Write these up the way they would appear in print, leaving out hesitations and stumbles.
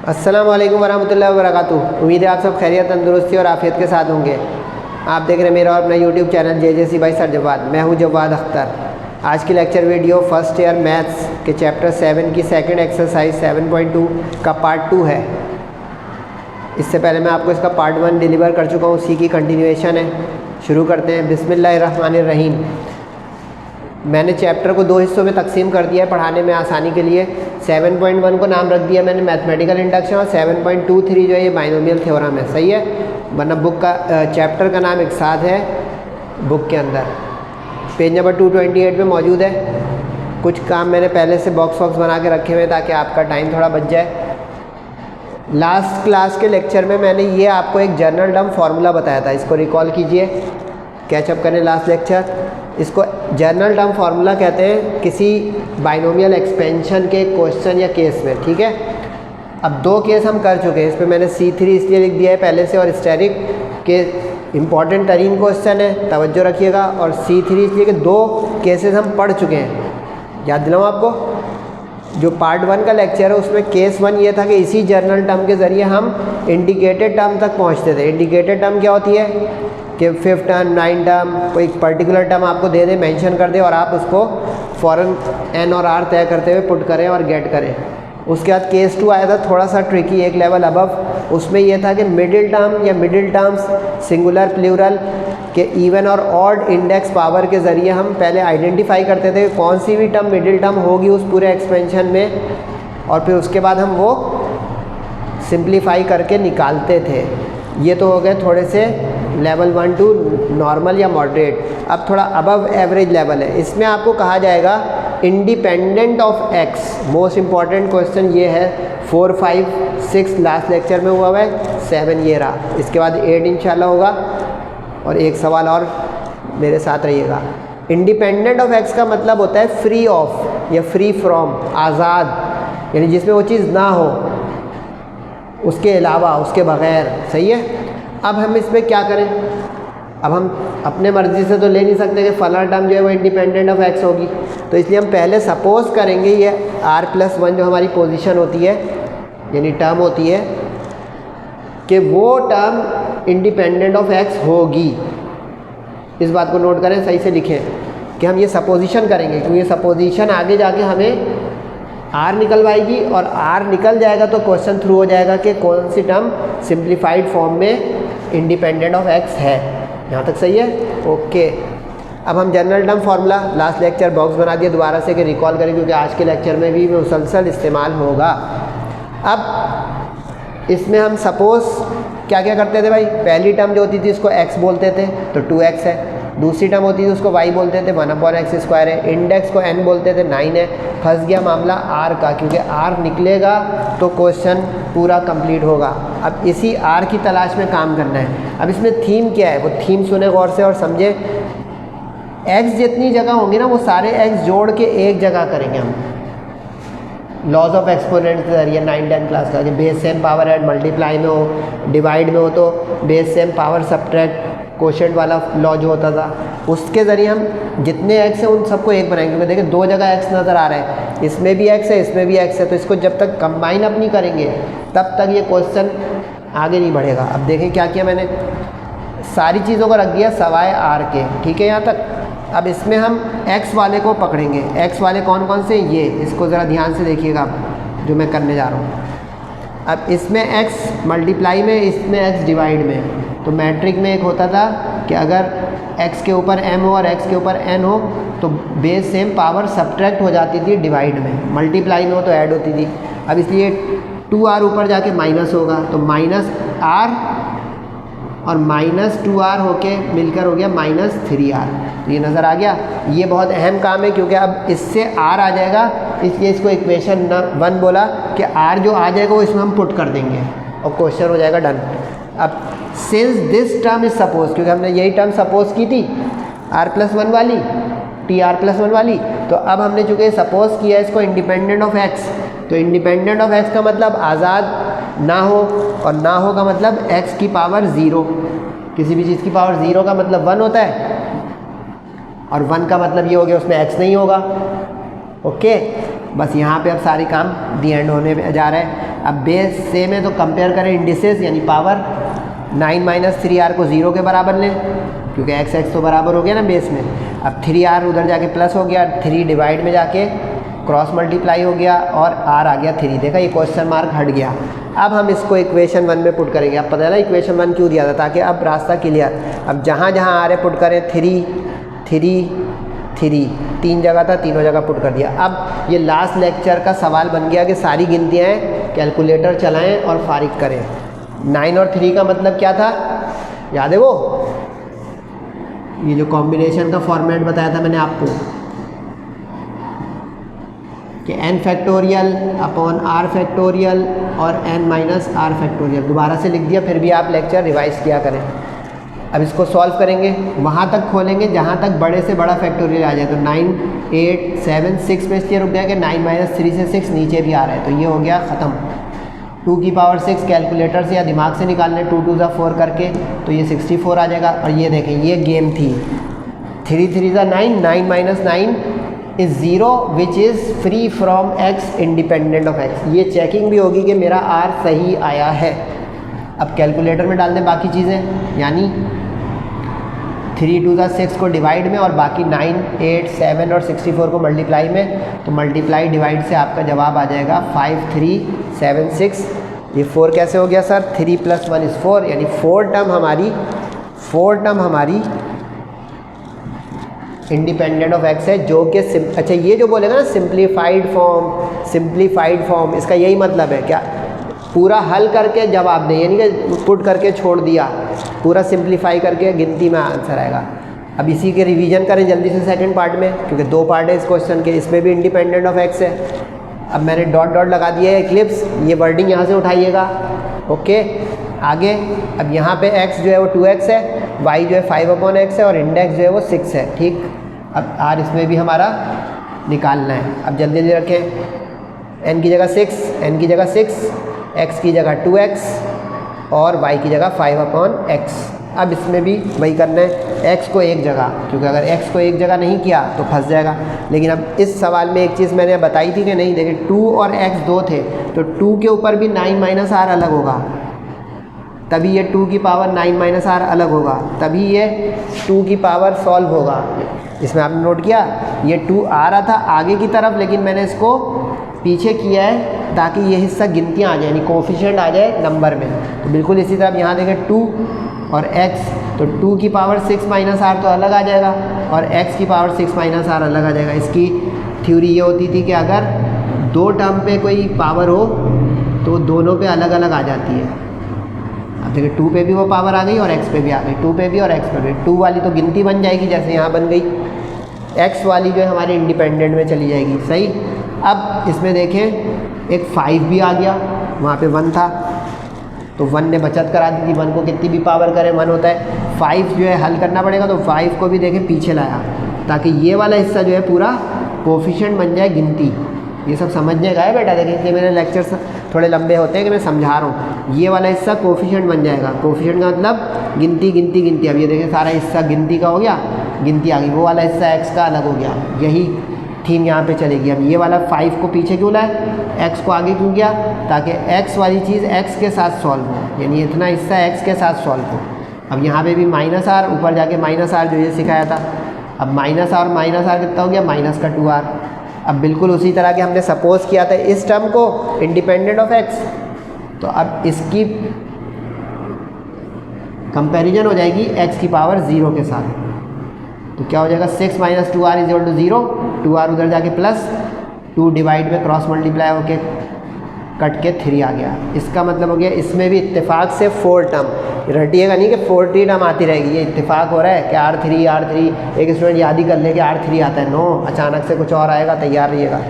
अस्सलाम वालेकुम वरहमतुल्लाहि वबरकातुहू। उम्मीद है आप सब खैरियत, तंदुरुस्ती और आफियत के साथ होंगे। आप देख रहे हैं मेरा और अपना यूट्यूब चैनल JJC भाई सर जवाद। मैं हूं जवाद अख्तर। आज की lecture video first year maths के चैप्टर 7 की सेकंड एक्सरसाइज 7.2 का पार्ट 2 है। इससे पहले मैं आपको इसका पार्ट 1 डिलीवर कर चुका हूँ, उसी की कंटिन्यूएशन है। शुरू करते हैं। बिस्मिल्लाहिर्रहमानिर्रहीम। मैंने चैप्टर को 2 हिस्सों में तकसीम कर दिया है पढ़ाने में आसानी के लिए। 7.1 को नाम रख दिया मैंने मैथमेटिकल इंडक्शन, और 7.23 जो है ये बाइनोमियल थ्योरम है। सही है, वरना बुक का चैप्टर का नाम एक साथ है बुक के अंदर। पेज नंबर 228 में मौजूद है। कुछ काम मैंने पहले से बॉक्स वॉक्स बना के रखे हुए ताकि आपका टाइम थोड़ा बच जाए। लास्ट क्लास के लेक्चर में मैंने ये आपको एक जनरल टर्म फार्मूला बताया था, इसको रिकॉल कीजिए, कैचअप करें लास्ट लेक्चर। इसको जनरल टर्म फार्मूला कहते हैं किसी बाइनोमियल एक्सपेंशन के क्वेश्चन या केस में। ठीक है, अब 2 केस हम कर चुके हैं। इस पर मैंने C3 इसलिए लिख दिया है पहले से, और स्टैटिक के इम्पॉर्टेंट तरीन क्वेश्चन है, तवज्जो रखिएगा। और C3 इसलिए कि 2 केसेस हम पढ़ चुके हैं। याद दिलाऊँ आपको, जो पार्ट 1 का लेक्चर है उसमें केस 1 ये था कि इसी जनरल टर्म के ज़रिए हम इंडिकेटेड टर्म तक पहुँचते थे। इंडिकेटेड टर्म क्या होती है कि 5th टर्म 9th टर्म कोई पर्टिकुलर टर्म आपको दे दे, मेंशन कर दे, और आप उसको फ़ौरन N और R तय करते हुए पुट करें और गेट करें। उसके बाद केस 2 आया था, थोड़ा सा ट्रिकी, एक लेवल अबव। उसमें यह था कि मिडिल टर्म या मिडिल टर्म्स सिंगुलर प्लूरल के इवन और ऑड इंडेक्स पावर के ज़रिए हम पहले आइडेंटिफाई करते थे कौन सी भी टर्म मिडिल टर्म होगी उस पूरे एक्सपेंशन में, और फिर उसके बाद हम वो सिंप्लीफाई करके निकालते थे। ये तो हो गए थोड़े से लेवल 1 टू नॉर्मल या मॉडरेट। अब थोड़ा अबव एवरेज लेवल है। इसमें आपको कहा जाएगा independent of x. Most important question ये है। 4, 5, 6 लास्ट लेक्चर में हुआ है, 7 ये रहा। इसके बाद 8 इंशाल्लाह होगा, और एक सवाल और मेरे साथ रहिएगा। इंडिपेंडेंट ऑफ एक्स का मतलब होता है फ्री ऑफ या फ्री फ्रॉम, आज़ाद, यानी जिसमें वो चीज़ ना हो, उसके अलावा, उसके बग़ैर। सही है। अब हम इसमें क्या करें? अब हम अपने मर्ज़ी से तो ले नहीं सकते कि फला टर्म जो है वो इंडिपेंडेंट ऑफ एक्स होगी, तो इसलिए हम पहले सपोज़ करेंगे ये R+1 जो हमारी पोजीशन होती है, यानी टर्म होती है, कि वो टर्म इंडिपेंडेंट ऑफ एक्स होगी। इस बात को नोट करें, सही से लिखें कि हम ये सपोजिशन करेंगे, क्योंकि ये सपोजिशन आगे जाके हमें R निकलवाएगी, और R निकल जाएगा तो क्वेश्चन थ्रू हो जाएगा कि कौन सी टर्म सिंप्लीफाइड फॉर्म में इंडिपेंडेंट ऑफ एक्स है। यहाँ तक सही है? ओके। अब हम general term formula last lecture box बना दिया दोबारा से कि रिकॉल करें, क्योंकि आज के लेक्चर में भी मुसलसल इस्तेमाल होगा। अब इसमें हम सपोज़ क्या क्या करते थे भाई? पहली टर्म जो होती थी उसको x बोलते थे, तो 2x है। दूसरी टर्म होती थी उसको y बोलते थे, 1/x² है। इंडेक्स को n बोलते थे, 9 है। फंस गया मामला R का, क्योंकि R निकलेगा तो क्वेश्चन पूरा कंप्लीट होगा। अब इसी R की तलाश में काम करना है। अब इसमें थीम क्या है, वो थीम सुने गौर से और समझे। x जितनी जगह होंगी ना, वो सारे x जोड़ के एक जगह करेंगे हम, लॉज ऑफ एक्सपोनेंट के जरिए। 9-10 क्लास का, base same power add multiply में हो, डिवाइड में हो तो base same power subtract, quotient वाला लॉ जो होता था, उसके ज़रिए हम जितने x हैं उन सबको एक बनाएंगे। क्योंकि देखिए 2 जगह x नज़र आ रहा है, इसमें भी x है, इसमें भी x है, तो इसको जब तक कंबाइन अप नहीं करेंगे तब तक ये क्वेश्चन आगे नहीं बढ़ेगा। अब देखें क्या किया मैंने, सारी चीज़ों को रख दिया सवाए R के। ठीक है यहाँ तक। अब इसमें हम x वाले को पकड़ेंगे। x वाले कौन कौन से? ये, इसको ज़रा ध्यान से देखिएगा जो मैं करने जा रहा हूँ। अब इसमें x मल्टीप्लाई में, इसमें x डिवाइड में। तो मैट्रिक में एक होता था कि अगर x के ऊपर m हो और x के ऊपर n हो तो बेस सेम पावर सब्ट्रैक्ट हो जाती थी डिवाइड में, मल्टीप्लाई में हो तो ऐड होती थी। अब इसलिए 2r ऊपर जाके माइनस होगा, तो -r और -2r होके मिलकर हो गया -3r। तो ये नज़र आ गया। ये बहुत अहम काम है, क्योंकि अब इससे r आ जाएगा, इसलिए इसको इक्वेशन 1 बोला कि r जो आ जाएगा वो इसमें हम पुट कर देंगे और क्वेश्चन हो जाएगा डन। अब since this term is suppose, क्योंकि हमने यही टर्म सपोज की थी R+1 वाली, TR+1 वाली, तो अब हमने चूँकि सपोज किया इसको इंडिपेंडेंट ऑफ एक्स, तो इंडिपेंडेंट ऑफ एक्स का मतलब आज़ाद ना हो, और ना हो का मतलब x की पावर 0। किसी भी चीज़ की पावर 0 का मतलब 1 होता है, और 1 का मतलब ये हो गया उसमें x नहीं होगा। ओके। बस यहाँ पे अब सारी काम दी एंड होने में जा रहा है। अब बेस सेम है तो कंपेयर करें इंडिसेस, यानी पावर 9 माइनस 3r को 0 के बराबर लें, क्योंकि एक्स एक्स तो बराबर हो गया ना बेस में। अब 3r उधर जाके प्लस हो गया, 3 डिवाइड में जाके क्रॉस मल्टीप्लाई हो गया और r आ गया 3। देखा, ये क्वेश्चन मार्क हट गया। अब हम इसको इक्वेशन 1 में पुट करेंगे। अब पता है ना इक्वेशन 1 क्यों दिया था, ताकि अब रास्ता क्लियर। अब जहाँ जहाँ आ रहे पुट करें 3 3 3, 3 जगह था, तीनों जगह पुट कर दिया। अब ये लास्ट लेक्चर का सवाल बन गया कि सारी गिनतियाँ कैलकुलेटर चलाएं और फारिग करें। 9 और 3 का मतलब क्या था, याद है वो, ये जो कॉम्बिनेशन का फॉर्मेट बताया था मैंने आपको कि n factorial upon r factorial और n माइनस r फैक्टोरियल। दोबारा से लिख दिया, फिर भी आप लेक्चर रिवाइज किया करें। अब इसको सॉल्व करेंगे, वहाँ तक खोलेंगे जहाँ तक बड़े से बड़ा फैक्टोरियल आ जाए। तो 9 8 7 6 पे इसलिए रुक गया कि 9 माइनस 3 से 6 नीचे भी आ रहा है, तो ये हो गया ख़त्म। 2 की पावर 6 कैलकुलेटर से या दिमाग से निकाल लें, 2 2 ज़ा 4 करके, तो ये 64 आ जाएगा। और ये देखें, ये गेम थी, 3 3 ज़ा 9, 9 minus 9 is 0 which is free from x independent of x। ये चेकिंग भी होगी कि मेरा r सही आया है। अब कैलकुलेटर में डाल दें बाकी चीज़ें, यानी 3 2 ज़ा 6 को डिवाइड में और बाकी 9 8 7 और 64 को मल्टीप्लाई में, तो मल्टीप्लाई डिवाइड से आपका जवाब आ जाएगा 5 3 7 6। ये 4 कैसे हो गया सर, 3 + 1 इज़ 4, यानी 4 टर्म हमारी इंडिपेंडेंट ऑफ x है, जो कि अच्छा ये जो बोलेगा ना सिंप्लीफाइड फॉर्म, इसका यही मतलब है क्या, पूरा हल करके जवाब दें, यानी कि पुट करके छोड़ दिया, पूरा सिंप्लीफाई करके गिनती में आंसर आएगा। अब इसी के रिवीजन करें जल्दी से सेकंड पार्ट में, क्योंकि 2 पार्ट है इस क्वेश्चन के, इसमें भी इंडिपेंडेंट ऑफ x है। अब मैंने डॉट डॉट लगा दिया है एक्लिप्स, ये वर्डिंग यहाँ से उठाइएगा। ओके, आगे अब यहाँ पे x जो है वो 2x है, y जो है 5/x है और इंडेक्स जो है वो 6 है। ठीक, अब r इसमें भी हमारा निकालना है। अब जल्दी जल्दी रखें, n की जगह 6, n की जगह 6, x की जगह 2x और y की जगह 5/x। अब इसमें भी वही करना है, x को एक जगह, क्योंकि अगर x को एक जगह नहीं किया तो फंस जाएगा। लेकिन अब इस सवाल में एक चीज़ मैंने बताई थी कि नहीं, देखिए 2 और x 2 थे, तो 2 के ऊपर भी 9 माइनस r अलग होगा, तभी ये 2 की पावर 9 माइनस r अलग होगा, तभी ये 2 की पावर सॉल्व होगा। इसमें आपने नोट किया, ये 2 आ रहा था आगे की तरफ, लेकिन मैंने इसको पीछे किया है ताकि ये हिस्सा गिनतियाँ आ जाए, यानी कोफिशिएंट आ जाए नंबर में। तो बिल्कुल इसी तरह यहाँ देखें 2 और x, तो 2 की पावर 6 माइनस r तो अलग आ जाएगा और x की पावर 6 माइनस r अलग आ जाएगा। इसकी थ्योरी ये होती थी कि अगर 2 टर्म पे कोई पावर हो तो दोनों पे अलग अलग आ जाती है। अब देखिए 2 पे भी वो पावर आ गई और x पे भी आ गई, 2 पे भी और x पे भी। 2 वाली तो गिनती बन जाएगी जैसे यहाँ बन गई, x वाली जो है हमारी इंडिपेंडेंट में चली जाएगी। सही, अब इसमें देखें एक 5 भी आ गया, वहाँ पे 1 था तो 1 ने बचत करा दी थी, 1 को कितनी भी पावर करें 1 होता है। 5 जो है हल करना पड़ेगा, तो 5 को भी देखें पीछे लाया ताकि ये वाला हिस्सा जो है पूरा कोफिशिएंट बन जाए गिनती। ये सब समझने का है बेटा, देखिए इसलिए मेरे लेक्चर्स थोड़े लंबे होते हैं कि मैं समझा रहा हूँ। ये वाला हिस्सा कोफिशिएंट बन जाएगा, कोफिशिएंट का मतलब गिनती गिनती गिनती। अब ये देखिए सारा हिस्सा गिनती का हो गया, गिनती आ गई, वो वाला हिस्सा x का अलग हो गया। यही थीम यहाँ पे चलेगी। अब ये वाला 5 को पीछे क्यों लाए, x को आगे क्यों किया, ताकि x वाली चीज़ x के साथ सॉल्व हो, यानी इतना हिस्सा x के साथ सॉल्व हो। अब यहाँ पे भी माइनस r, ऊपर जाके माइनस r जो ये सिखाया था। अब माइनस r माइनस r कितना हो गया, माइनस का 2r। अब बिल्कुल उसी तरह के हमने सपोज किया था इस टर्म को इंडिपेंडेंट ऑफ x, तो अब इसकी कंपैरिजन हो जाएगी x की पावर 0 के साथ। तो क्या हो जाएगा, 6 minus 2r is equal to 0, 2r उधर जाके प्लस 2 डिवाइड में क्रॉस मल्टीप्लाई होके कट के 3 आ गया। इसका मतलब हो गया इसमें भी इत्तेफाक से 4 टर्म, रटिएगा नहीं कि 40 टर्म आती रहेगी, ये इत्तेफाक हो रहा है कि R3 एक स्टूडेंट याद ही कर ले कि R3 आता है। नो, अचानक से कुछ और आएगा, तैयार रहिएगा।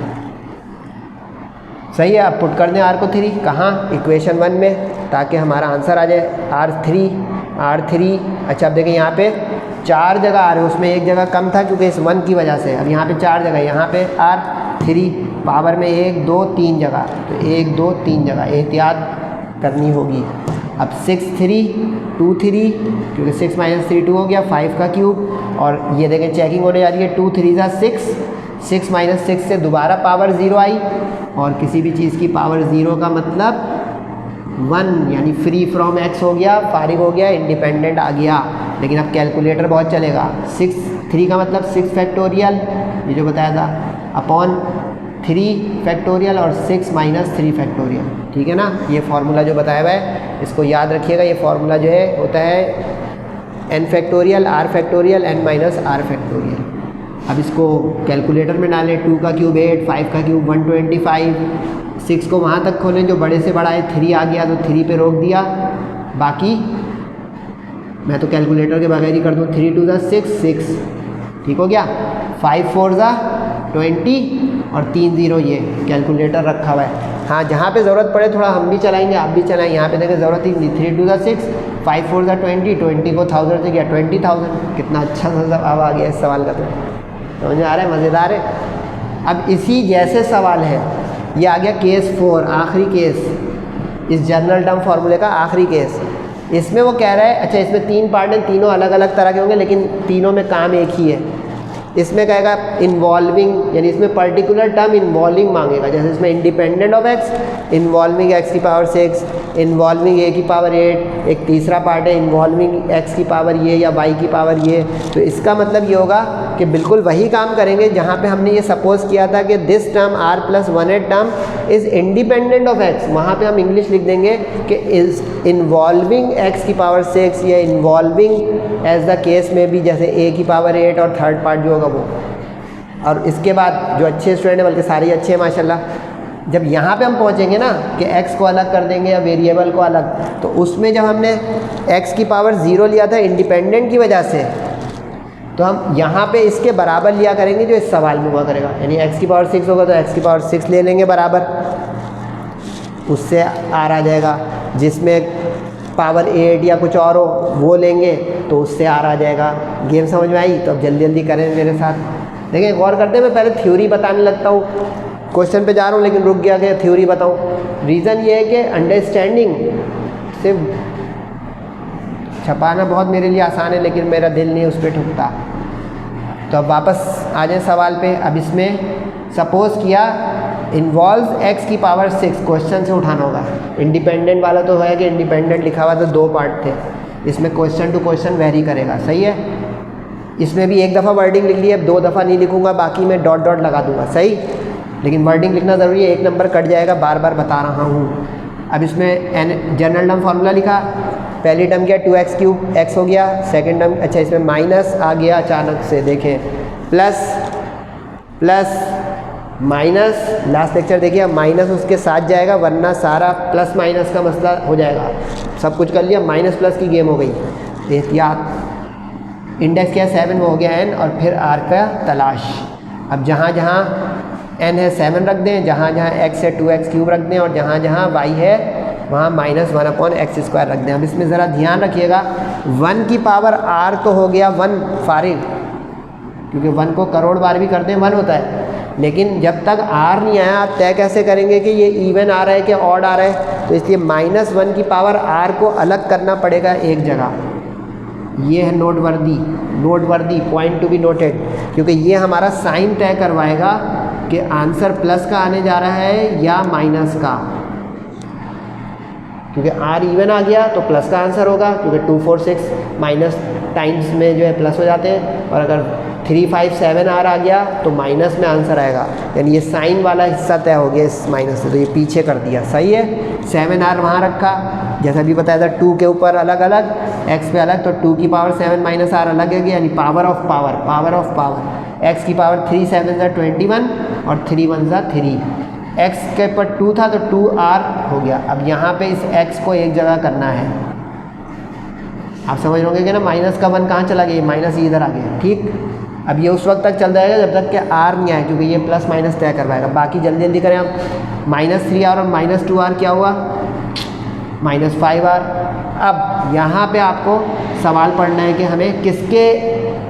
सही है, अब पुट कर दें r को 3 कहाँ, इक्वेशन 1 में, ताकि हमारा आंसर आ जाए R3। अच्छा अब देखें यहाँ पे 4 जगह आ रहे हैं, उसमें एक जगह कम था क्योंकि इस 1 की वजह से। अब यहाँ पे 4 जगह, यहाँ पे R3 पावर में 1 2 3 जगह, तो 1 2 3 जगह एहतियात करनी होगी। अब 6 3 2 3, क्योंकि 6 माइनस 3 2 हो गया, 5 का क्यूब। और ये देखें चेकिंग होने जा रही है, 2 3 ज़ा 6 6 माइनस 6 से दोबारा पावर 0 आई, और किसी भी चीज़ की पावर 0 का मतलब 1, यानी फ्री फ्रॉम x हो गया, फारिग हो गया, इंडिपेंडेंट आ गया। लेकिन अब कैलकुलेटर बहुत चलेगा। 3 का मतलब 6 फैक्टोरियल, ये जो बताया था, अपॉन 3 फैक्टोरियल और 6 माइनस 3 फैक्टोरियल, ठीक है ना। ये फार्मूला जो बताया हुआ है इसको याद रखिएगा। ये फार्मूला जो है होता है n factorial r factorial n minus r factorial. अब इसको कैलकुलेटर में डालें। 2 का क्यूब 8, 5 का क्यूब 125, 6 को वहाँ तक खोलें जो बड़े से बड़ा है। 3 आ गया तो 3 पे रोक दिया, बाकी मैं तो कैलकुलेटर के बगैर ही कर दूँ। 3 2 6, 6, ठीक हो गया। 5 4 20 और 3 0, ये कैलकुलेटर रखा हुआ है। हाँ, जहाँ पे ज़रूरत पड़े थोड़ा हम भी चलाएंगे, आप भी चलाएं। यहाँ पे देखें ज़रूरत ही नहीं। 3 2 6, 5 4 20, 20 को 1000 से गया 20,000। कितना अच्छा सा जवाब आ गया इस सवाल का, तो समझ में आ रहा है, मज़ेदार है। अब इसी जैसे सवाल है, ये आ गया केस 4, आखिरी केस, इस जनरल टर्म फार्मूले का आखिरी केस। इसमें वो कह रहा है, अच्छा इसमें 3 पार्ट हैं, तीनों अलग अलग तरह के होंगे लेकिन तीनों में काम एक ही है। इसमें कहेगा इन्वॉल्विंग, यानी इसमें पर्टिकुलर टर्म इन्वॉल्विंग मांगेगा। जैसे इसमें independent of x, involving x की पावर 6, इन्वॉल्विंग a की पावर 8, एक तीसरा पार्ट है इन्वॉल्विंग x की पावर ये या y की पावर ये। तो इसका मतलब ये होगा कि बिल्कुल वही काम करेंगे जहाँ पे हमने ये सपोज किया था कि this term r+1 term is independent of x। वहाँ पे हम इंग्लिश लिख देंगे कि इज़ इन्वॉल्विंग x की पावर 6 या इन्वॉल्विंग एज द केस में भी, जैसे a की पावर 8 और थर्ड पार्ट जो होगा वो। और इसके बाद जो अच्छे स्टूडेंट हैं, बल्कि सारे ही अच्छे हैं माशाल्लाह, जब यहाँ पे हम पहुँचेंगे ना कि x को अलग कर देंगे या वेरिएबल को अलग, तो उसमें जब हमने x की पावर 0 लिया था इंडिपेंडेंट की वजह से, तो हम यहाँ पे इसके बराबर लिया करेंगे जो इस सवाल में हुआ करेगा। यानी x की पावर 6 होगा तो x की पावर 6 ले लेंगे बराबर, उससे r आ जाएगा। जिसमें पावर 8 या कुछ और हो वो लेंगे तो उससे r आ जाएगा। गेम समझ में आई? तो अब जल्दी जल्दी करें मेरे साथ। देखिए गौर करते हैं, मैं पहले थ्योरी बताने लगता हूँ, क्वेश्चन पे जा रहा हूँ लेकिन रुक गया कि थ्योरी बताऊँ। रीज़न ये है कि अंडरस्टैंडिंग से छपाना बहुत मेरे लिए आसान है, लेकिन मेरा दिल नहीं उस पर ठुकता। तो अब वापस आ जाए सवाल पे। अब इसमें सपोज़ किया इन्वॉल्व x की पावर 6, क्वेश्चन से उठाना होगा। इंडिपेंडेंट वाला तो है कि इंडिपेंडेंट लिखा हुआ तो 2 पार्ट थे, इसमें क्वेश्चन टू क्वेश्चन वेरी करेगा, सही है। इसमें भी एक दफ़ा वर्डिंग लिख ली है, 2 दफ़ा नहीं लिखूंगा, बाकी मैं डॉट डॉट लगा दूंगा, सही। लेकिन वर्डिंग लिखना ज़रूरी है, 1 नंबर कट जाएगा, बार बार बता रहा हूँ। अब इसमें जनरल टर्म फार्मूला लिखा। पहली टर्म क्या, 2x क्यूब, x हो गया। सेकेंड टर्म, अच्छा इसमें माइनस आ गया अचानक से, देखें plus plus minus, last lecture देखिए माइनस उसके साथ जाएगा वरना सारा प्लस माइनस का मसला हो जाएगा। सब कुछ कर लिया, माइनस प्लस की गेम हो गई। एहतियात, इंडेक्स क्या है 7, वो हो गया n, और फिर r का तलाश। अब जहाँ जहाँ n है 7 रख दें, जहाँ जहाँ x है 2x क्यूब रख दें, और जहाँ जहाँ y है वहाँ -1/x² रख दें। अब इसमें ज़रा ध्यान रखिएगा, 1 की पावर r तो हो गया 1 फारिग, क्योंकि 1 को करोड़ बार भी करते हैं 1 होता है। लेकिन जब तक r नहीं आया आप तय कैसे करेंगे कि ये इवन आ रहा है कि ऑड आ रहा है? तो इसलिए -1 की पावर r को अलग करना पड़ेगा एक जगह। ये है noteworthy point to be noted, क्योंकि ये हमारा साइन तय करवाएगा कि आंसर प्लस का आने जा रहा है या माइनस का। क्योंकि r इवन आ गया तो प्लस का आंसर होगा, क्योंकि 2 4 6 माइनस टाइम्स में जो है प्लस हो जाते हैं, और अगर 3 5 7 r आ गया तो माइनस में आंसर आएगा। यानी ये साइन वाला हिस्सा तय हो गया इस माइनस से, तो ये पीछे कर दिया, सही है। 7r वहाँ रखा, जैसा भी बताया था 2 के ऊपर अलग अलग, x पे अलग, तो 2 की पावर 7 -r अलग है, यानी पावर ऑफ पावर। x की पावर 3 7 21 और 3 1 3। x के पर 2 था तो 2r हो गया। अब यहाँ पे इस x को एक जगह करना है। आप समझ रहे कि ना, माइनस का 1 कहाँ चला गया, माइनस इधर आ गया, ठीक। अब ये उस वक्त तक चल जाएगा जब तक कि r नहीं आए, क्योंकि ये प्लस माइनस तय करवाएगा। बाकी जल्दी जल्दी करें आप। -3r और -2r क्या हुआ, -5r। अब यहाँ पे आपको सवाल पढ़ना है कि हमें किसके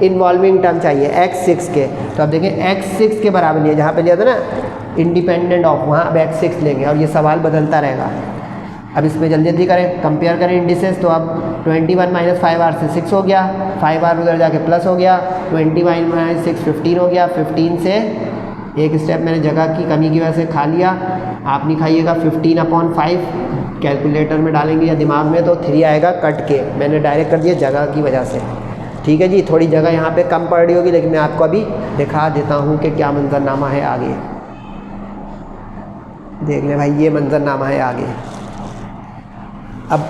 इन्वॉल्विंग टर्म चाहिए, x6 के। तो अब देखें x6 के बराबर लिया, जहाँ पे लिया था ना इंडिपेंडेंट ऑफ, वहाँ अब x6 लेंगे और ये सवाल बदलता रहेगा। अब इसमें जल्दी जल्दी करें, कंपेयर करें इंडिसेस। तो अब 21 - 5r से 6 हो गया, 5r उधर जाके प्लस हो गया, 21 - 6 15 हो गया, 15 से एक स्टेप मैंने जगह की कमी की वजह से खा लिया। आप नहीं खाइएगा। 15/5 कैलकुलेटर में डालेंगे या दिमाग में तो 3 आएगा कट के, मैंने डायरेक्ट कर दिया जगह की वजह से। ठीक है जी, थोड़ी जगह यहाँ पे कम पड़ रही होगी, लेकिन मैं आपको अभी दिखा देता हूँ कि क्या मंजरनामा है आगे। देख लें भाई, ये मंजरनामा है आगे। अब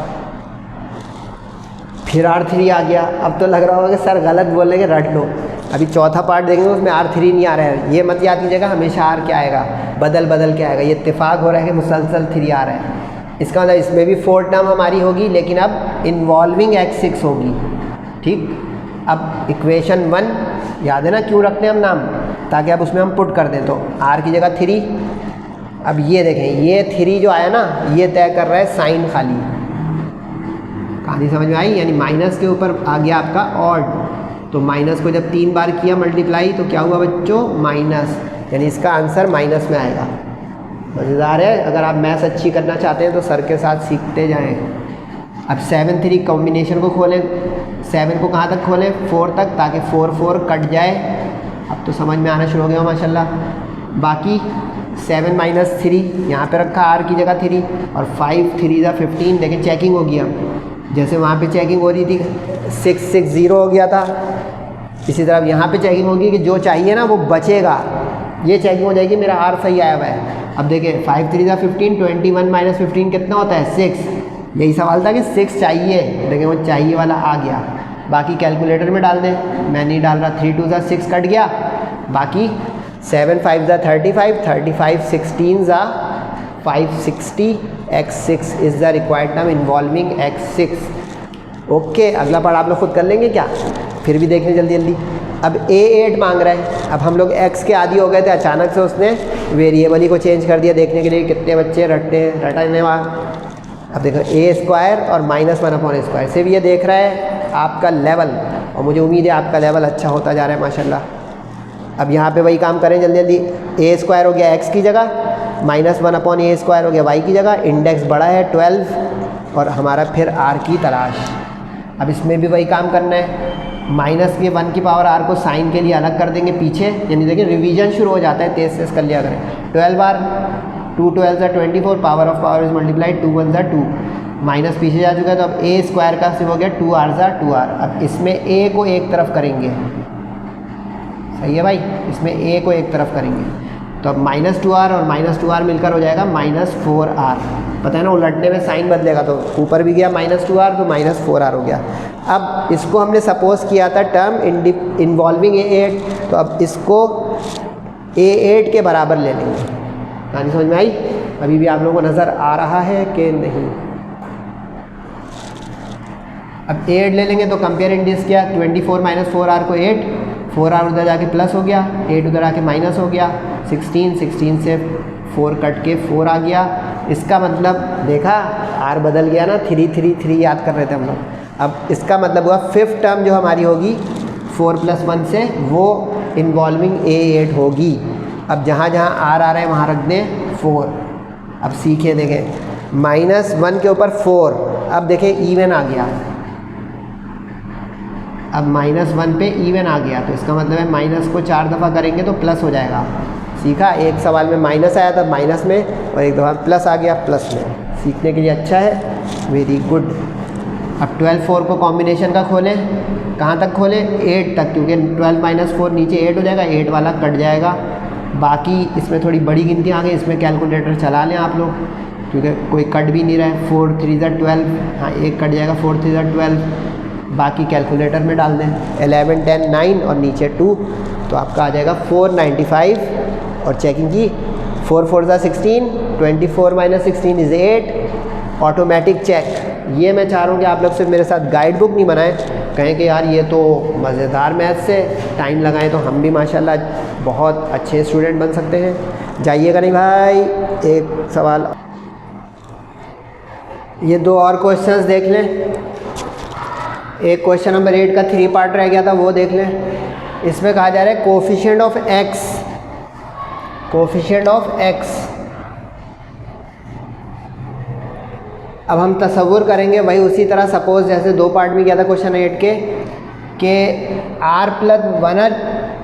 फिर R3 आ गया। अब तो लग रहा होगा कि सर गलत बोल रहे हैं, रट लो। अभी चौथा पार्ट देखेंगे उसमें R3 नहीं आ रहा है। ये मत याद कीजिएगा हमेशा R क्या आएगा, बदल बदल के आएगा। ये इत्तेफाक हो रहा है कि मुसलसल 3 आ रहा है। इसका मतलब इसमें भी 4 टर्म हमारी होगी, लेकिन अब इन्वॉल्विंग X6 होगी। ठीक, अब इक्वेशन 1 याद है ना क्यों रखते हैं हम नाम, ताकि अब उसमें हम पुट कर दें। तो R की जगह 3। अब ये देखें, ये 3 जो आया ना, ये तय कर रहा है साइन खाली। कहानी समझ में आई? यानी माइनस के ऊपर आ गया आपका ऑड, तो माइनस को जब 3 बार किया मल्टीप्लाई तो क्या हुआ बच्चों, माइनस। यानी इसका आंसर माइनस में आएगा। मज़ेदार है। अगर आप मैथ्स अच्छी करना चाहते हैं तो सर के साथ सीखते जाएं। अब 7 3 कॉम्बिनेशन को खोलें। 7 को कहाँ तक खोलें, 4 तक, ताकि 4 4 कट जाए। अब तो समझ में आना शुरू हो गया माशाल्लाह। बाकी 7 - 3 यहाँ पे रखा, R की जगह 3, और 5 3 = 15। लेकिन चेकिंग होगी अब, जैसे वहाँ पे चेकिंग हो रही थी 6 6 0 हो गया था, इसी तरह यहाँ पे चेकिंग होगी कि जो चाहिए ना वो बचेगा। ये चेकिंग हो जाएगी मेरा R सही आया हुआ है। अब देखिए 5 3 = 15, 21 - 15 कितना होता है, 6। यही सवाल था कि 6 चाहिए, लेकिन वो चाहिए वाला आ गया। बाकी कैलकुलेटर में डाल दें, मैं नहीं डाल रहा। 3 2 = 6 कट गया। बाकी 7 5 = 35, 35 16 = 560। X6 is the required term involving X6। Okay, अगला पार्ट आप लोग खुद कर लेंगे क्या, फिर भी देख लें जल्दी जल्दी। अब A8 मांग रहा है। अब हम लोग X के आदी हो गए थे, अचानक से उसने वेरिएबल ही को चेंज कर दिया, देखने के लिए कितने बच्चे रटते हैं, रटने वाला। अब देखो A² और -1/², सिर्फ ये देख रहा है आपका लेवल, और मुझे उम्मीद है आपका लेवल अच्छा होता जा रहा है माशाल्लाह। अब यहाँ पे वही काम करें जल्दी जल्दी। A² हो गया X की जगह, -1/A² हो गया Y की जगह, इंडेक्स बड़ा है 12, और हमारा फिर R की तलाश। अब इसमें भी वही काम करना है। माइनस के 1 की पावर R को साइन के लिए अलग कर देंगे पीछे, यानी देखिए रिवीजन शुरू हो जाता है, तेज तेज कर लिया करें। 12R 2 12 = 24, power of power is multiplied, 2 1 = 2। Minus पीछे जा चुका है, तो अब A² का सिर्फ हो गया 2R = 2R। अब इसमें A को एक तरफ करेंगे, सही है भाई, इसमें A को एक तरफ करेंगे, तो अब -2R और -2R मिलकर हो जाएगा -4R। पता है ना, उलटने में साइन बदलेगा, तो ऊपर भी गया -2R, तो -4R हो गया। अब इसको हमने सपोज किया था टर्म इन्वॉल्विंग A8, तो अब इसको A8 के बराबर ले लेंगे। कहानी समझ में आई? अभी भी आप लोगों को नज़र आ रहा है कि नहीं? अब 8 ले लेंगे तो कंपेयर इंडिस किया, 24 - 4R को 8, 4R उधर जाके प्लस हो गया, 8 उधर आके माइनस हो गया, 16 से 4 कट के 4 आ गया। इसका मतलब देखा, R बदल गया ना, 3 3 3 याद कर रहे थे हम लोग। अब इसका मतलब हुआ 5th टर्म जो हमारी होगी 4 + 1 से, वो इन्वॉल्विंग A8 होगी। अब जहाँ जहाँ R आ रहा है वहाँ रख दें 4। अब सीखे देखें, -1 के ऊपर 4, अब देखें इवन आ गया। अब -1 पे इवन आ गया, तो इसका मतलब है माइनस को 4 दफ़ा करेंगे तो प्लस हो जाएगा। सीखा, एक सवाल में माइनस आया था माइनस में, और एक दफ़ा प्लस आ गया प्लस में। सीखने के लिए अच्छा है, वेरी गुड। अब 12 4 को कॉम्बिनेशन का खोलें, कहाँ तक खोलें, 8 तक, क्योंकि 12 - 4 नीचे 8 हो जाएगा, 8 वाला कट जाएगा। बाकी इसमें थोड़ी बड़ी गिनती आ गई, इसमें कैलकुलेटर चला लें आप लोग, क्योंकि कोई कट भी नहीं रहा है। 4 3 = 12, हाँ एक कट जाएगा, 4 3 = 12। बाकी कैलकुलेटर में डाल दें, 11 10 9 और नीचे 2, तो आपका आ जाएगा 495। और चेकिंग की, 4 4 = 16, 24 - 16 = 8। Automatic check. ये मैं चाह रहा हूँ कि आप लोग सिर्फ मेरे साथ गाइड बुक नहीं बनाएं, कहें कि यार ये तो मज़ेदार मैथ से टाइम लगाएं तो हम भी माशाल्लाह बहुत अच्छे स्टूडेंट बन सकते हैं। जाइएगा नहीं भाई, एक सवाल, ये 2 और क्वेश्चंस देख लें। एक क्वेश्चन नंबर 8 का 3 पार्ट रह गया था, वो देख लें। इसमें कहा जा रहा है coefficient of x, coefficient of x। अब हम तसव्वुर करेंगे वही उसी तरह, सपोज जैसे 2 पार्ट में किया था क्वेश्चन 8 के, कि R + 1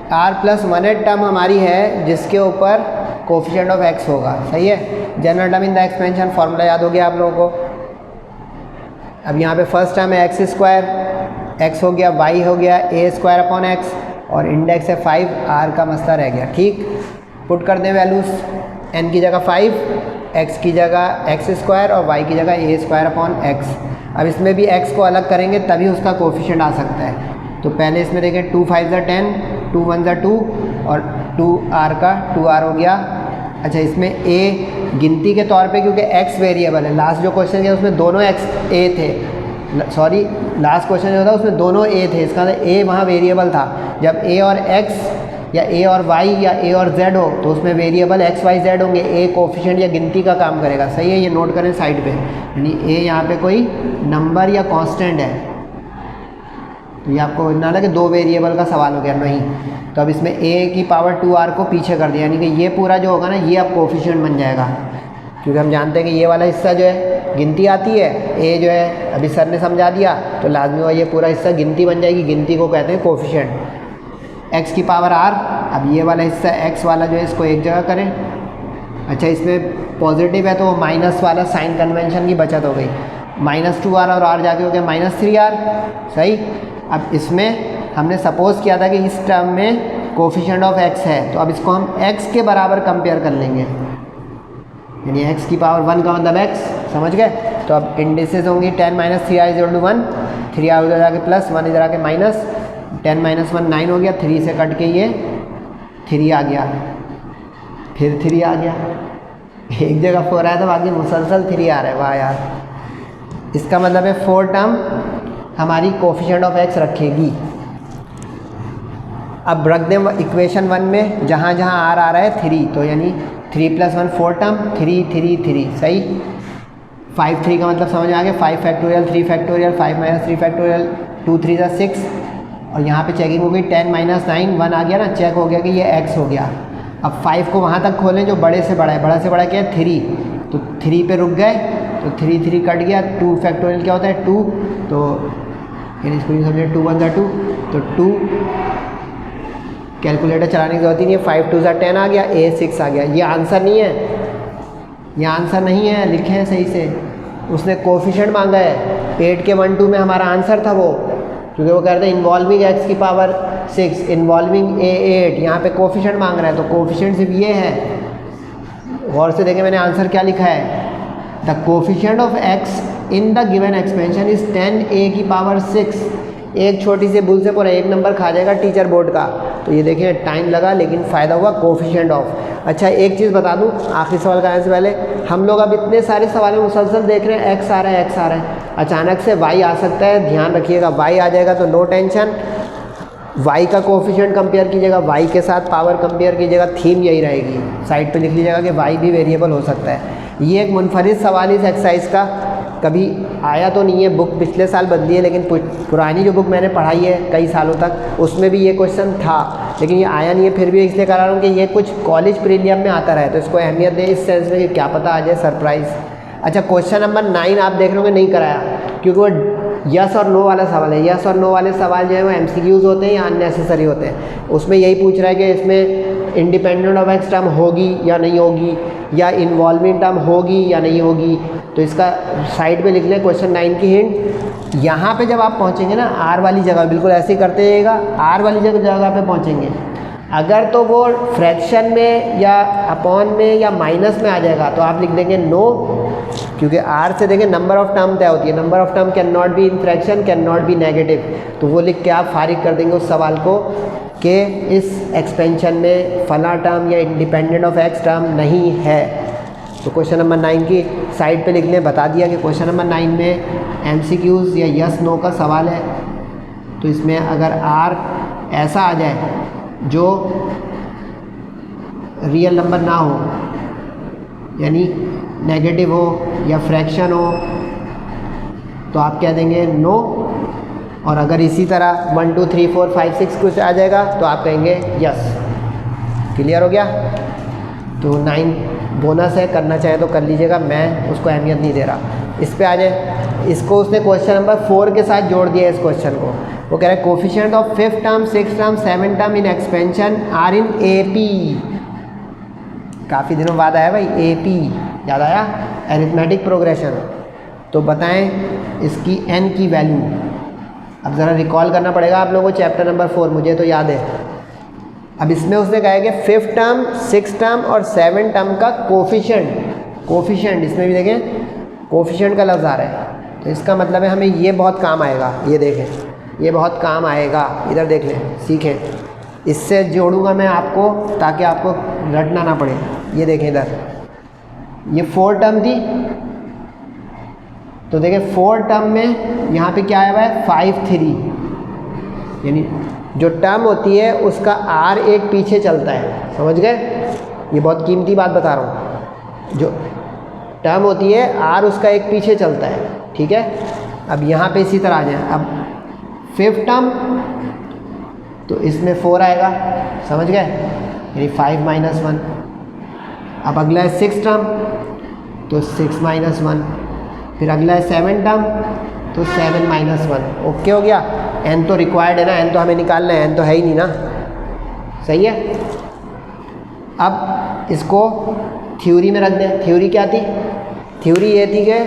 r+1 टर्म हमारी है जिसके ऊपर कोफिशिएंट ऑफ x होगा, सही है। General term in the expansion formula याद हो गया आप लोगों को। अब यहाँ पे फर्स्ट टर्म है x², x हो गया, y हो गया a²/x और इंडेक्स है 5, r का मसला रह गया। ठीक, पुट कर दें वैल्यूज़, n की जगह 5, x की जगह x² और y की जगह a²/x। अब इसमें भी x को अलग करेंगे तभी उसका कोफिशिएंट आ सकता है। तो पहले इसमें देखें 2 5 10, 2 1 2 और 2r का 2r हो गया। अच्छा, इसमें a गिनती के तौर पे क्योंकि x वेरिएबल है, लास्ट जो क्वेश्चन किया उसमें दोनों x a थे, सॉरी लास्ट क्वेश्चन जो था उसमें दोनों a थे, इसका मतलब a वहाँ वेरिएबल था। जब a और x या a और y या a और z हो तो उसमें वेरिएबल x y z होंगे, a कोफिशिएंट या गिनती का काम करेगा, सही है। ये नोट करें साइड पे, यानी a यहाँ पे कोई नंबर या कांस्टेंट है। तो ये आपको ना लगे दो वेरिएबल का सवाल हो गया, नहीं। तो अब इसमें a की पावर 2r को पीछे कर दिया, यानी कि ये पूरा जो होगा ना ये अब कोफिशिएंट बन जाएगा, क्योंकि हम जानते हैं कि ये वाला हिस्सा जो है गिनती आती है, a जो है अभी सर ने समझा दिया तो लाजमी हुआ ये पूरा हिस्सा गिनती बन जाएगी, गिनती को कहते हैं कोफिशिएंट। x की पावर r, अब ये वाला हिस्सा x वाला जो है इसको एक जगह करें। अच्छा, इसमें पॉजिटिव है तो माइनस वाला साइन कन्वेंशन की बचत हो गई, -2r और r जाके हो गया -3r, सही। अब इसमें हमने सपोज किया था कि इस टर्म में कोफिशिएंट ऑफ x है, तो अब इसको हम x के बराबर कंपेयर कर लेंगे, यानी x की पावर 1 का मतलब x, समझ गए। तो अब इंडिसेस होंगी 10 - 3i = 1, 3i उधर जाके प्लस 1 इधर आके माइनस, 10 - 1 9 हो गया, 3 से कट के ये 3 आ गया, फिर 3 आ गया, एक जगह 4 आया था बाकी मुसलसल 3 आ रहा है, वाह यार। इसका मतलब है 4 टर्म हमारी कोफिशिएंट ऑफ x रखेगी। अब रख दें इक्वेशन 1 में जहाँ जहाँ r आ रहा है 3, तो यानी 3 + 1 4 टर्म, 3 3 3, सही। 5 3 का मतलब समझ में आ गया, 5 फैक्टोरियल 3 फैक्टोरियल 5 - 3 फैक्टोरियल 2 3 = 6, और यहाँ पे चेकिंग हो गई 10 - 9 1 आ गया ना, चेक हो गया कि ये x हो गया। अब 5 को वहाँ तक खोलें जो बड़े से बड़ा है, बड़ा से बड़ा क्या है 3, तो 3 पे रुक गए तो 3 3 कट गया, 2 फैक्टोरियल क्या होता है 2, तो यानी इसको समझे 2 1 2, तो 2 कैलकुलेटर चलाने की जरूरत ही नहीं है, 5 2 10 आ गया, a 6 आ गया। ये आंसर नहीं है, ये आंसर नहीं है, लिखे हैं सही से, उसने कोफिशिएंट मांगा है। पेट के 1 2 में हमारा आंसर था वो, क्योंकि वो कह रहे थे इन्वॉल्विंग x की पावर 6, इन्वॉल्विंग a 8, यहाँ पे कोफिशिएंट मांग रहा है, तो कोफिशिएंट सिर्फ ये है। गौर से देखें मैंने आंसर क्या लिखा है, the coefficient of x in the given expansion is 10a की पावर 6। एक छोटी सी भूल से पूरा 1 नंबर खा जाएगा टीचर बोर्ड का। तो ये देखें टाइम लगा लेकिन फ़ायदा हुआ, कोफिशिएंट ऑफ। अच्छा, एक चीज़ बता दूं आखिरी सवाल का आने से पहले, हम लोग अब इतने सारे सवाल मुसलसल देख रहे हैं, x आ रहा है x आ रहा है, अचानक से y आ सकता है, ध्यान रखिएगा y आ जाएगा तो नो टेंशन। y का कोफिशिएंट कंपेयर कीजिएगा, y के साथ पावर कंपेयर कीजिएगा, थीम यही रहेगी, साइड पे लिख लीजिएगा कि y भी वेरिएबल हो सकता है। ये एक मुनफरिद सवाल इस एक्सरसाइज का कभी आया तो नहीं है, बुक पिछले साल बदली है, लेकिन पुरानी जो बुक मैंने पढ़ाई है कई सालों तक उसमें भी ये क्वेश्चन था, लेकिन ये आया नहीं है। फिर भी इसलिए करा रहा हूँ कि ये कुछ कॉलेज प्रीलियम में आता रहा है, तो इसको अहमियत दें इस सेंस में कि क्या पता आ जाए सरप्राइज़। अच्छा, क्वेश्चन नंबर 9 आप देख रहे होंगे नहीं कराया, क्योंकि वो यस और नो वाला सवाल है। यस और नो वाले सवाल जो है वो MCQs होते हैं या अननेसेसरी होते हैं। उसमें यही पूछ रहा है कि इसमें इंडिपेंडेंट ऑफ x टर्म होगी या नहीं होगी, या इन्वॉल्विंग टर्म होगी या नहीं होगी। तो इसका साइड पे लिख लें क्वेश्चन 9 की हिंट। यहाँ पे जब आप पहुँचेंगे ना r वाली जगह, बिल्कुल ऐसे ही करते जाइएगा, r वाली जगह पे पहुँचेंगे, अगर तो वो फ्रैक्शन में या अपॉन में या माइनस में आ जाएगा तो आप लिख देंगे नो, क्योंकि r से देखें नंबर ऑफ टर्म तय होती है, number of term can not be in fraction, can not be negative, तो वो लिख के आप फारिग कर देंगे उस सवाल को कि इस एक्सपेंशन में फला टर्म या इंडिपेंडेंट ऑफ x टर्म नहीं है। तो क्वेश्चन नंबर 9 की साइड पे लिख लें, बता दिया कि क्वेश्चन नंबर 9 में MCQs या यस नो का सवाल है। तो इसमें अगर r ऐसा आ जाए जो रियल नंबर ना हो, यानी नेगेटिव हो या फ्रैक्शन हो, तो आप कह देंगे नो। और अगर इसी तरह 1 2 3 4 5 6 कुछ आ जाएगा तो आप कहेंगे यस। क्लियर हो गया? तो 9 बोनस है, करना चाहे तो कर लीजिएगा, मैं उसको अहमियत नहीं दे रहा। इस पे आ जाए, इसको उसने क्वेश्चन नंबर 4 के साथ जोड़ दिया इस क्वेश्चन को। वो वो कह रहा है coefficient of 5th term 6th term 7th term in expansion are in AP। काफ़ी दिनों बाद आया भाई AP, याद आया, एरिथमेटिक प्रोग्रेशन। तो बताएं इसकी n की वैल्यू। अब ज़रा रिकॉल करना पड़ेगा आप लोगों को चैप्टर नंबर 4, मुझे तो याद है। अब इसमें उसने कहा है कि 5th टर्म 6th टर्म और 7th टर्म का कोफिशिएंट इसमें भी देखें कोफिशिएंट का लफ्ज़ आ रहा है, तो इसका मतलब है हमें ये बहुत काम आएगा। ये देखें ये बहुत काम आएगा, इधर देख लें, सीखें। इससे जोड़ूंगा मैं आपको ताकि आपको रटना ना पड़े। ये देखें इधर, ये 4 टर्म थी, तो देखें 4 टर्म में यहाँ पे क्या आया हुआ है 5 3, यानी जो टर्म होती है उसका R एक पीछे चलता है, समझ गए। ये बहुत कीमती बात बता रहा हूँ। जो टर्म होती है R उसका एक पीछे चलता है, ठीक है। अब यहाँ पे इसी तरह आ जाए। अब 5th टर्म तो इसमें 4 आएगा, समझ गए, यानी 5 - 1। अब अगला है 6th टर्म तो 6 - 1, फिर अगला है 7th टर्म तो 7 - 1। ओके हो गया। n तो रिक्वायर्ड है ना, n तो हमें निकालना है, n तो है ही नहीं ना, सही है। अब इसको थ्योरी में रख दें। थ्योरी क्या थी? थ्योरी ये थी कि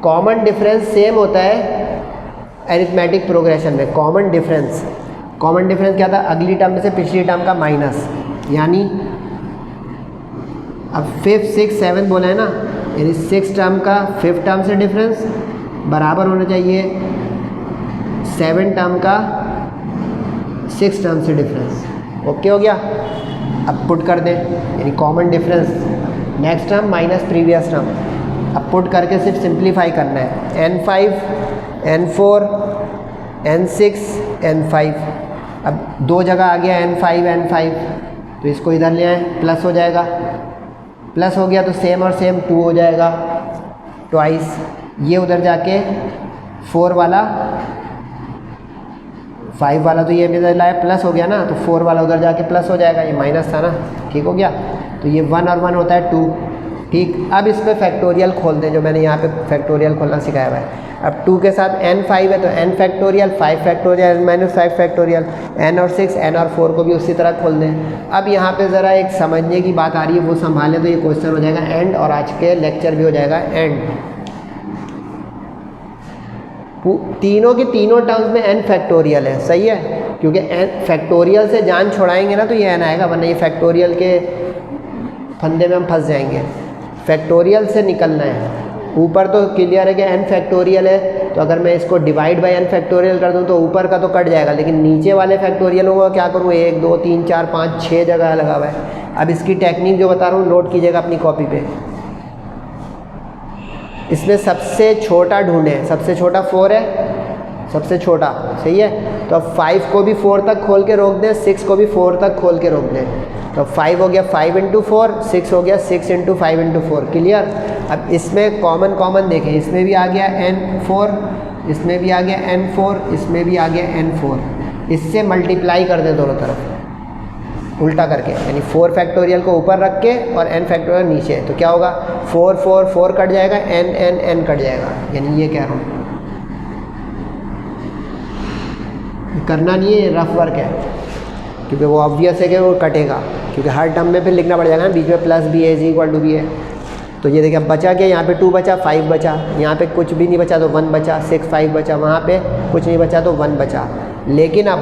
कॉमन डिफरेंस सेम होता है एरिथमेटिक प्रोग्रेशन में। कॉमन डिफरेंस क्या था? अगली टर्म में से पिछली टर्म का माइनस, यानी अब 5th 6th 7th बोला है ना, यानी 6th टर्म का 5th टर्म से डिफरेंस बराबर होना चाहिए 7th टर्म का 6th टर्म से डिफरेंस। ओके हो गया। अब पुट कर दें, यानी common difference next term minus previous term. अब पुट करके सिर्फ सिंप्लीफाई करना है, n5 n4 n6 n5। अब 2 जगह आ गया n5 n5, तो इसको इधर ले आए, प्लस हो जाएगा, प्लस हो गया तो सेम और सेम 2 हो जाएगा ट्वाइस। ये उधर जाके 4 वाला 5 वाला तो ये इधर लाया प्लस हो गया ना, तो 4 वाला उधर जाके प्लस हो जाएगा, ये माइनस था ना, ठीक हो गया। तो ये 1 और 1 होता है 2, ठीक। अब इस पर फैक्टोरियल खोल दें, जो मैंने यहाँ पे फैक्टोरियल खोलना सिखाया हुआ है। अब 2 के साथ n5 है तो n factorial, 5 factorial, -5 factorial, n और 6 n और 4 को भी उसी तरह खोल दें। अब यहाँ पे ज़रा एक समझने की बात आ रही है, वो संभालें तो ये क्वेश्चन हो जाएगा एंड, और आज के लेक्चर भी हो जाएगा एंड। तीनों की तीनों टर्म्स में n फैक्टोरियल है, सही है, क्योंकि n फैक्टोरियल से जान छोड़ाएंगे ना तो ये n आएगा, वरना ये फैक्टोरियल के फंदे में हम फंस जाएंगे। फैक्टोरियल से निकलना है। ऊपर तो क्लियर है कि n फैक्टोरियल है, तो अगर मैं इसको डिवाइड बाय n फैक्टोरियल कर दूं तो ऊपर का तो कट जाएगा, लेकिन नीचे वाले फैक्टोरियल को क्या करूं, 1 2 3 4 5 6 जगह लगा हुआ है। अब इसकी टेक्निक जो बता रहा हूँ नोट कीजिएगा अपनी कॉपी पे। इसमें सबसे छोटा ढूंढें, सबसे छोटा 4 है, सबसे छोटा, सही है। तो अब 5 को भी 4 तक खोल के रोक दें, 6 को भी 4 तक खोल के रोक दें, तो 5 हो गया 5 × 4, 6 हो गया 6 × 5 × 4, क्लियर। अब इसमें कॉमन देखें, इसमें भी आ गया n4, इसमें भी आ गया n4, इसमें भी आ गया n4। इससे मल्टीप्लाई कर दें दोनों तरफ उल्टा करके, यानी 4 फैक्टोरियल को ऊपर रख के और n फैक्टोरियल नीचे, तो क्या होगा 4 4 4 कट जाएगा, n कट जाएगा, यानी ये कह रहा हूँ। करना नहीं है, रफ वर्क है, क्योंकि वो ऑब्वियस है कि वो कटेगा, क्योंकि हर टर्म में फिर लिखना पड़ जाएगा ना, बीच में plus b is equal to b है। तो ये देखिए अब बचा क्या, यहाँ पे 2 बचा, 5 बचा, यहाँ पे कुछ भी नहीं बचा तो 1 बचा, 6 5 बचा, वहाँ पे कुछ नहीं बचा तो 1 बचा। लेकिन अब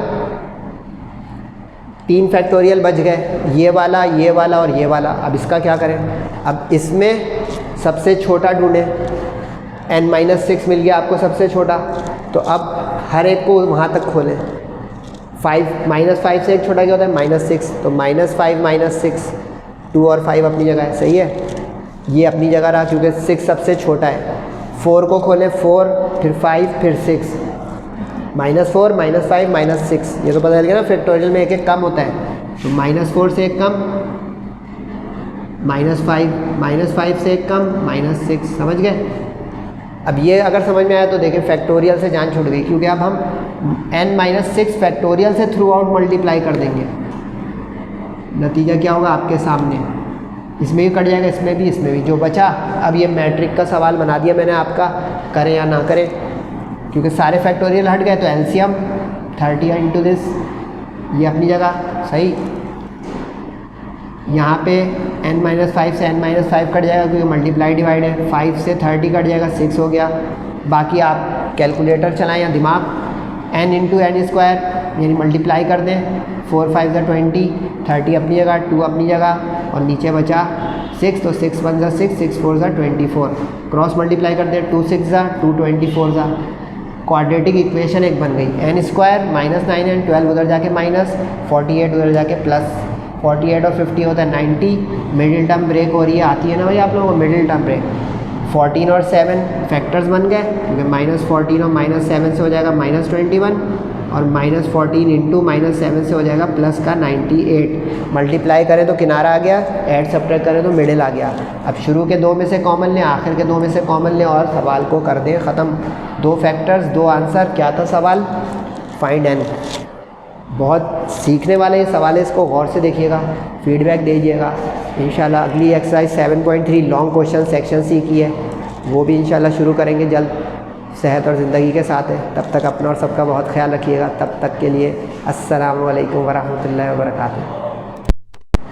3 फैक्टोरियल बच गए, ये वाला और ये वाला। अब इसका क्या करें, अब इसमें सबसे छोटा ढूंढें, n-6 मिल गया आपको सबसे छोटा, तो अब हर एक को वहाँ तक खोलें। 5 से एक छोटा क्या होता है -6, तो -5 -6, 2 और 5 अपनी जगह है, सही है, ये अपनी जगह रहा क्योंकि 6 सबसे छोटा है। 4 को खोलें, 4 फिर 5 फिर 6, -4 -5 -6, ये तो पता चल गया ना, फैक्टोरियल में एक एक कम होता है, तो -4 से एक कम -5 से एक कम -6, समझ गए। अब ये अगर समझ में आया तो देखें फैक्टोरियल से जान छूट गई, क्योंकि अब हम n-6 फैक्टोरियल से थ्रू आउट मल्टीप्लाई कर देंगे, नतीजा क्या होगा आपके सामने, इसमें भी कट जाएगा, इसमें भी जो बचा। अब ये मैट्रिक का सवाल बना दिया मैंने आपका, करें या ना करें, क्योंकि सारे फैक्टोरियल हट गए तो एलसीएम 30 इंटू दिस, ये अपनी जगह सही। यहाँ पे n-5 से n-5 कट जाएगा क्योंकि मल्टीप्लाई डिवाइड है। 5 से 30 कट जाएगा, 6 हो गया। बाकी आप कैलकुलेटर चलाएं या दिमाग, n इंटू एन स्क्वायर यानी मल्टीप्लाई कर दें। 4 5 ज़ा 20, 30 अपनी जगह, 2 अपनी जगह और नीचे बचा 6, तो 6 1 ज़ा 6, 6 4 ज़ा 24। क्रॉस मल्टीप्लाई कर दें, 2 6 ज़ा 2, 24 ज़ा। क्वाड्रेटिक इक्वेशन एक बन गई। n स्क्वायर -9n, 12 उधर जाके माइनस, 48 उधर जाके प्लस। 48 और 50 होता है 90। मिडिल टर्म ब्रेक हो रही है, आती है ना भाई आप लोगों को मिडिल टर्म ब्रेक। 14 और 7 फैक्टर्स बन गए क्योंकि -14 और -7 से हो जाएगा -21 और -14 इंटू -7 से हो जाएगा प्लस का 98। मल्टीप्लाई करें तो किनारा आ गया, ऐड सब्ट्रैक्ट करें तो मिडिल आ गया। अब शुरू के 2 में से कॉमन लें, आखिर के 2 में से कॉमन लें और सवाल को कर दें ख़त्म। 2 फैक्टर्स 2 आंसर। क्या था सवाल? Find n। बहुत सीखने वाले ये सवाल है, इसको गौर से देखिएगा, फीडबैक दीजिएगा। इंशाल्लाह अगली exercise 7.3 long question section C की है, वो भी इंशाल्लाह शुरू करेंगे जल्द। सेहत और ज़िंदगी के साथ है। तब तक अपना और सबका बहुत ख्याल रखिएगा। तब तक के लिए अस्सलामु अलैकुम वरहमतुल्लाहि वबरकातुहू।